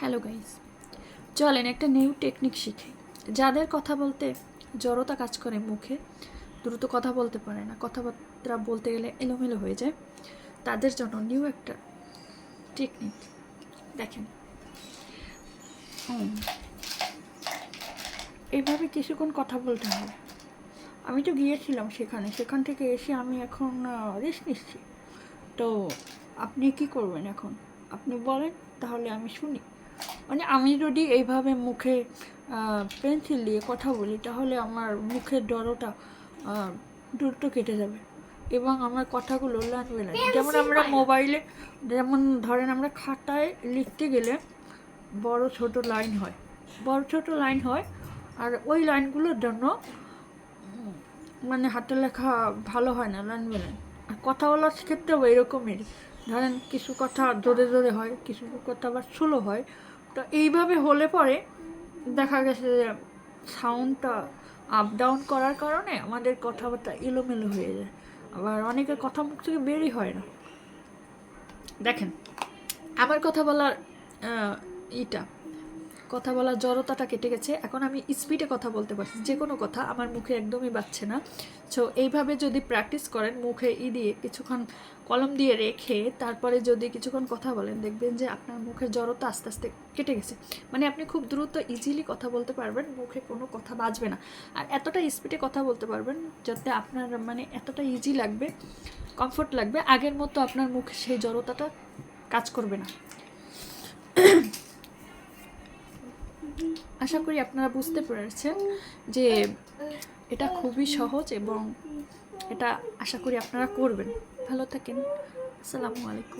Hello guys, চলেন একটা new technique শিখি। যাদের কথা বলতে জড়তা কাজ করে, মুখে দ্রুত কথা বলতে পারে না, কথাবার্তা বলতে গেলে এলোমেলো হয়ে যায়, তাদের জন্য নিউ একটা টেকনিক দেখেন। এইভাবে কিছুক্ষণ কথা বলতে হবে। আমি তো গিয়েছিলাম সেখান থেকে এসে আমি এখন রেস্ট নিচ্ছি। তো আপনি কি করবেন এখন? আপনি বলেন, তাহলে আমি শুনি। মানে আমি যদি এইভাবে মুখে পেন্সিল দিয়ে কথা বলি, তাহলে আমার মুখের জড়তা দ্রুত কেটে যাবে এবং আমার কথাগুলো লাগবে না। যেমন আমরা মোবাইলে, যেমন ধরেন আমরা খাতায় লিখতে গেলে বড় ছোট লাইন হয়, আর ওই লাইনগুলোর জন্য মানে হাতের লেখা ভালো হয় না, লাইন মেলান। আর কথা বলার ক্ষেত্রেও এরকমেরই, ধরেন কিছু কথা জোরে জোরে হয়, কিছু কথা আবার স্লো হয়। তো এইভাবে হলে পরে দেখা গেছে যে সাউন্ডটা আপ ডাউন করার কারণে আমাদের কথাবার্তা এলোমেলো হয়ে যায়, আবার অনেকের কথা মুখ থেকে বেরই হয় না। দেখেন, আমার কথা বলার কথা বলার জড়তাটা কেটে গেছে। এখন আমি স্পিডে কথা বলতে পারছি, যে কোনো কথা আমার মুখে একদমই বাজছে না। সো এইভাবে যদি প্র্যাকটিস করেন, মুখে দিয়ে কিছুক্ষণ কলম দিয়ে রেখে তারপরে যদি কিছুক্ষণ কথা বলেন, দেখবেন যে আপনার মুখের জড়তা আস্তে আস্তে কেটে গেছে। মানে আপনি খুব দ্রুত ইজিলি কথা বলতে পারবেন, মুখে কোনো কথা বাজবে না। আর এতটা স্পিডে কথা বলতে পারবেন যাতে আপনার মানে এতটা ইজি লাগবে, কমফোর্ট লাগবে, আগের মতো আপনার মুখে সেই জড়তাটা কাজ করবে না। আশা করি আপনারা বুঝতে পেরেছেন যে এটা খুবই সহজ এবং এটা আশা করি আপনারা করবেন। ভালো থাকেন। আসসালামু আলাইকুম।